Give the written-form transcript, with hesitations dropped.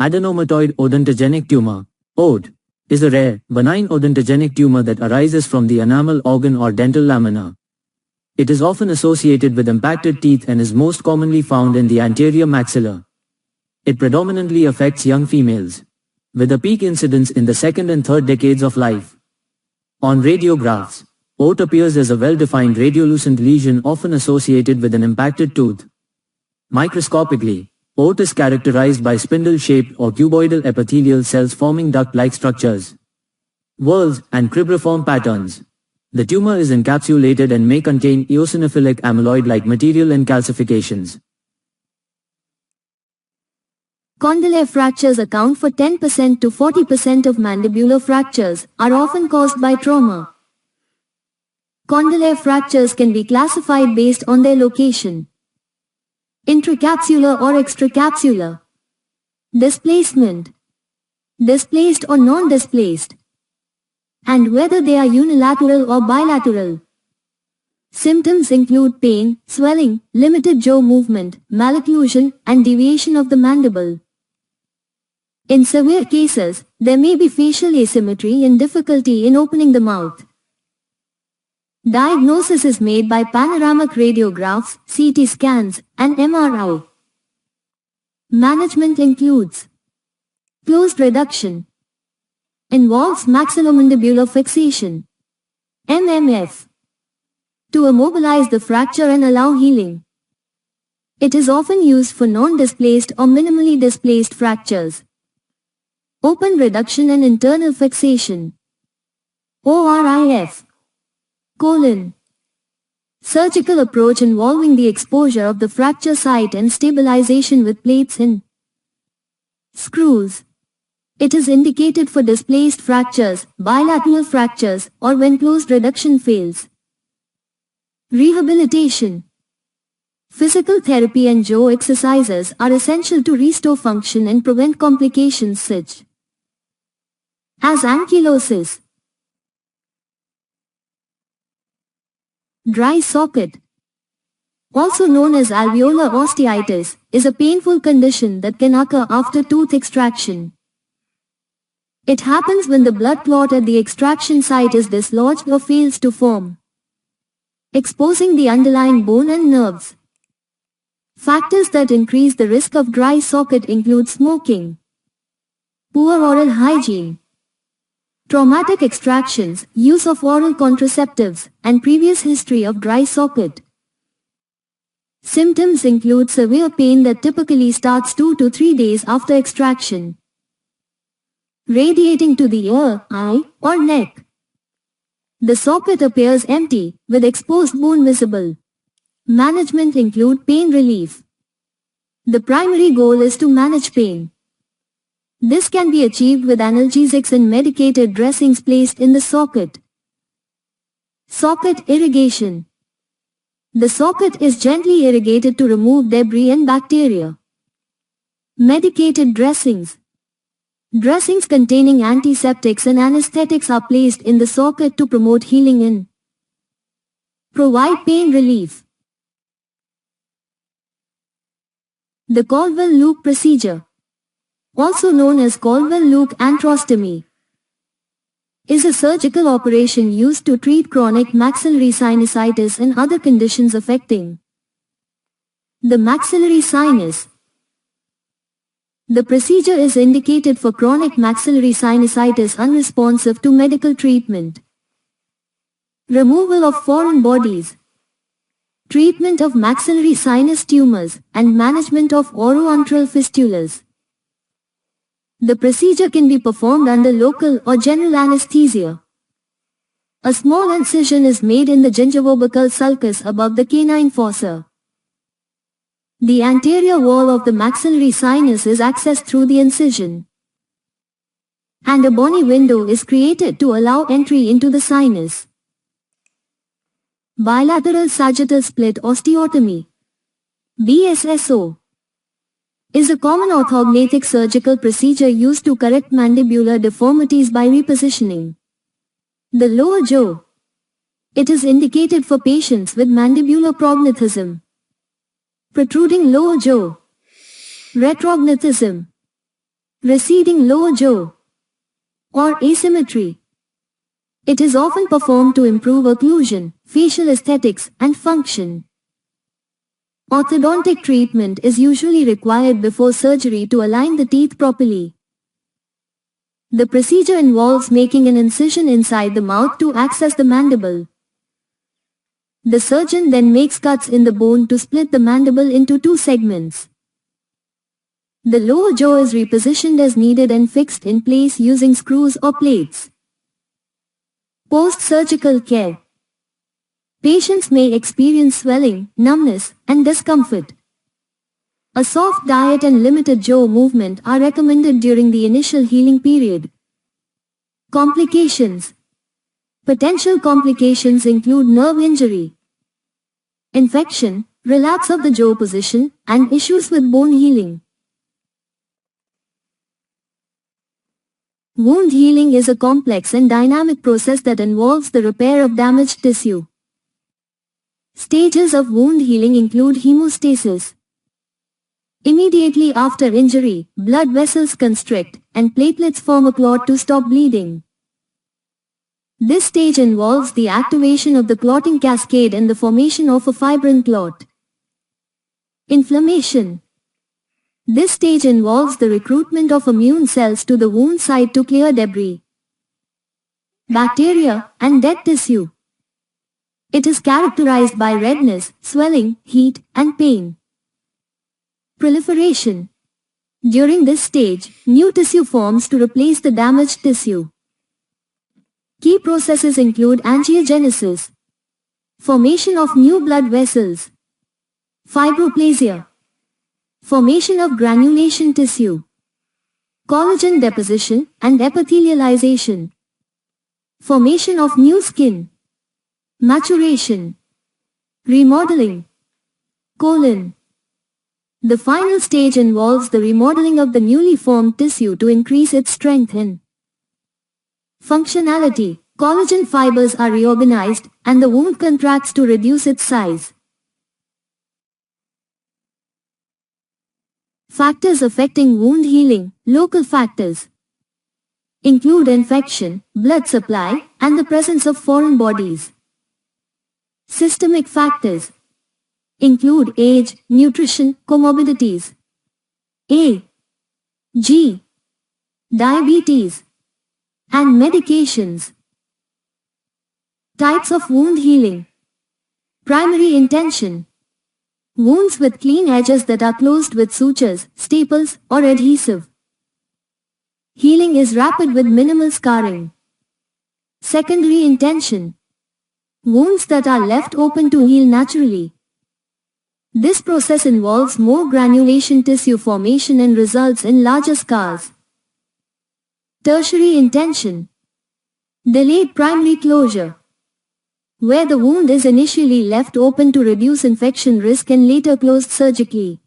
Adenomatoid odontogenic tumor, OD, is a rare, benign odontogenic tumor that arises from the enamel organ or dental lamina. It is often associated with impacted teeth and is most commonly found in the anterior maxilla. It predominantly affects young females, with a peak incidence in the second and third decades of life. On radiographs, OD appears as a well-defined radiolucent lesion often associated with an impacted tooth. Microscopically, OD is characterized by spindle-shaped or cuboidal epithelial cells forming duct-like structures, whorls, and cribriform patterns. The tumor is encapsulated and may contain eosinophilic amyloid-like material and calcifications. Condylar fractures account for 10% to 40% of mandibular fractures, are often caused by trauma. Condylar fractures can be classified based on their location: intracapsular or extracapsular, displacement, displaced or non-displaced, and whether they are unilateral or bilateral. Symptoms include pain, swelling, limited jaw movement, malocclusion, and deviation of the mandible. In severe cases, there may be facial asymmetry and difficulty in opening the mouth. Diagnosis is made by panoramic radiographs, CT scans, and MRI. Management includes closed reduction, involves maxillomandibular fixation, MMF, to immobilize the fracture and allow healing. It is often used for non-displaced or minimally displaced fractures. Open reduction and internal fixation, ORIF. Surgical approach involving the exposure of the fracture site and stabilization with plates and screws. It is indicated for displaced fractures, bilateral fractures, or when closed reduction fails. Rehabilitation. Physical therapy and jaw exercises are essential to restore function and prevent complications such as ankylosis. Dry socket, also known as alveolar osteitis, is a painful condition that can occur after tooth extraction. It happens when the blood clot at the extraction site is dislodged or fails to form, exposing the underlying bone and nerves. Factors that increase the risk of dry socket include smoking, poor oral hygiene, traumatic extractions, use of oral contraceptives, and previous history of dry socket. Symptoms include severe pain that typically starts 2 to 3 days after extraction, radiating to the ear, eye, or neck. The socket appears empty, with exposed bone visible. Management include pain relief. The primary goal is to manage pain. This can be achieved with analgesics and medicated dressings placed in the socket. Socket irrigation. The socket is gently irrigated to remove debris and bacteria. Medicated dressings. Dressings containing antiseptics and anesthetics are placed in the socket to promote healing and provide pain relief. The Colville-Luke procedure, also known as Colville-Luke antrostomy, is a surgical operation used to treat chronic maxillary sinusitis and other conditions affecting the maxillary sinus. The procedure is indicated for chronic maxillary sinusitis unresponsive to medical treatment. Removal of foreign bodies, treatment of maxillary sinus tumors, and management of oroantral fistulas. The procedure can be performed under local or general anesthesia. A small incision is made in the gingivobuccal sulcus above the canine fossa. The anterior wall of the maxillary sinus is accessed through the incision, and a bony window is created to allow entry into the sinus. Bilateral sagittal split osteotomy, BSSO, is a common orthognathic surgical procedure used to correct mandibular deformities by repositioning the lower jaw. It is indicated for patients with mandibular prognathism, protruding lower jaw, retrognathism, receding lower jaw, or asymmetry. It is often performed to improve occlusion, facial aesthetics, and function. Orthodontic treatment is usually required before surgery to align the teeth properly. The procedure involves making an incision inside the mouth to access the mandible. The surgeon then makes cuts in the bone to split the mandible into two segments. The lower jaw is repositioned as needed and fixed in place using screws or plates. Post-surgical care. Patients may experience swelling, numbness, and discomfort. A soft diet and limited jaw movement are recommended during the initial healing period. Complications. Potential complications include nerve injury, infection, relapse of the jaw position, and issues with bone healing. Wound healing is a complex and dynamic process that involves the repair of damaged tissue. Stages of wound healing include hemostasis. Immediately after injury, blood vessels constrict, and platelets form a clot to stop bleeding. This stage involves the activation of the clotting cascade and the formation of a fibrin clot. Inflammation. This stage involves the recruitment of immune cells to the wound site to clear debris, bacteria, and dead tissue. It is characterized by redness, swelling, heat, and pain. Proliferation. During this stage, new tissue forms to replace the damaged tissue. Key processes include angiogenesis, formation of new blood vessels, fibroplasia, formation of granulation tissue, collagen deposition and epithelialization, formation of new skin, maturation, remodeling, colon. The final stage involves the remodeling of the newly formed tissue to increase its strength and functionality. Collagen fibers are reorganized, and the wound contracts to reduce its size. Factors affecting wound healing. Local factors include infection, blood supply, and the presence of foreign bodies. Systemic factors include age, nutrition, comorbidities, G, diabetes, and medications. Types of wound healing. Primary intention. Wounds with clean edges that are closed with sutures, staples, or adhesive. Healing is rapid with minimal scarring. Secondary intention. Wounds that are left open to heal naturally. This process involves more granulation tissue formation and results in larger scars. Tertiary intention. Delayed primary closure, where the wound is initially left open to reduce infection risk and later closed surgically.